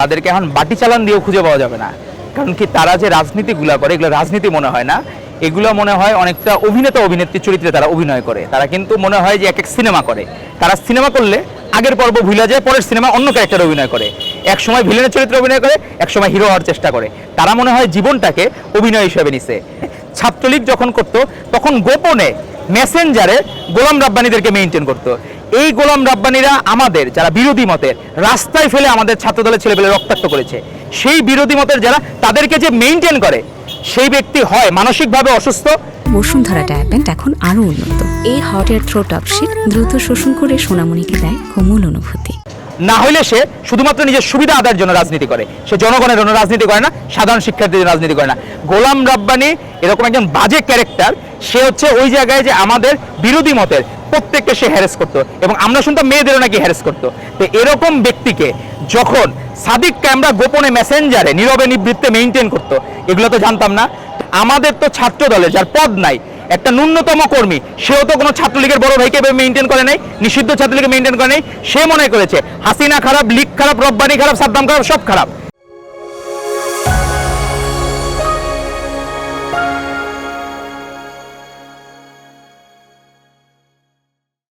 তাদেরকে এখন বাটি চালান দিয়েও খুঁজে পাওয়া যাবে না। কারণ কি তারা যে রাজনীতিগুলো করে এগুলো রাজনীতি মনে হয় না, এগুলো মনে হয় অনেকটা অভিনেতা অভিনেত্রী চরিত্রে তারা অভিনয় করে। তারা কিন্তু মনে হয় যে এক এক সিনেমা করে। তারা সিনেমা করলে আগের পর্ব ভুলে যায়, পরের সিনেমা অন্য ক্যারেক্টার অভিনয় করে। এক সময় ভিলেনের চরিত্রে অভিনয় করে, এক সময় হিরো হওয়ার চেষ্টা করে। তারা মনে হয় জীবনটাকে অভিনয় হিসেবে নিছে। ছাত্রলীগ যখন করতো তখন গোপনে মেসেঞ্জারে গোলাম রাব্বানীদেরকে মেইনটেইন করতো। এই গোলাম রাব্বানীরা আমাদের যারা বিরোধী মতের রাস্তায় ফেলে আমাদের ছাত্রদলের ছেলেপেলে রক্তাক্ত করেছে। সেই বিরোধী মতের যারা তাদেরকে যে মেইনটেইন করে সেই ব্যক্তি হয় মানসিকভাবে অসুস্থ। বসুন্ধরা ডায়াপেন্ট এখন আরো উন্নত। এই হট এয়ার থ্রো টপশিট দ্রুত শোষণ করে সোনামণিকে দেয় কোমল অনুভূতি। না হইলে সে শুধুমাত্র নিজের সুবিধা আদায়ের জন্য রাজনীতি করে, সে জনগণের জন্য রাজনীতি করে না, সাধারণ শিক্ষার্থীদের জন্য রাজনীতি করে না। গোলাম রাব্বানী এরকম একজন বাজে ক্যারেক্টার। সে হচ্ছে ওই জায়গায় যে আমাদের বিরোধী মতের প্রত্যেককে সে হ্যারেস করতো, এবং আমরা শুনতাম মেয়েদেরও নাকি হ্যারেস করতো। তো এরকম ব্যক্তিকে যখন সাদিক ক্যামেরা গোপনে মেসেঞ্জারে নীরবে নিবৃত্তে মেইনটেইন করতো, এগুলো তো জানতাম না। আমাদের তো ছাত্র দলে যার পদ নাই, একটা ন্যূনতম কর্মী, সেও তো কোনো ছাত্রলীগের বড় ভাইকে মেইনটেইন করে নাই, নিষিদ্ধ ছাত্রলীগকে মেইনটেইন করে নাই। সে মনে করেছে হাসিনা খারাপ, লীগ খারাপ, রব্বানী খারাপ, সাদ্দাম খারাপ, সব খারাপ।